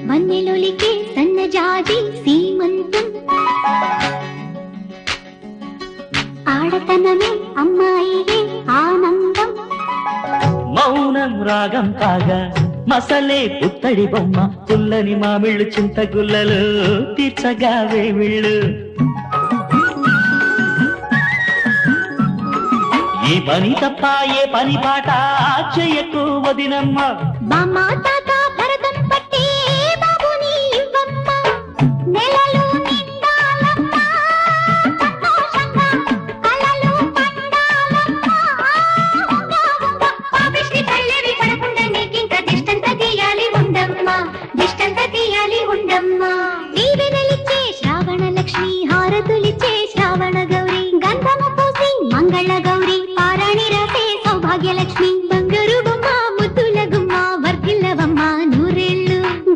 వన్నెలొలికే సన్నజాజి సీమంతం ఆడతనమే అమ్మాయిలే ఆనందం మౌనం రాగం కాగా మసలే పుత్తడి బొమ్మ పుల్లని మామిళ్ళు చింతగుల్లలు తీర్చగా వేమిళ్ళు ఈ పని తప్ప ఏ పని పాట చెయ్యకు వదినమ్మ బామ్మ తాత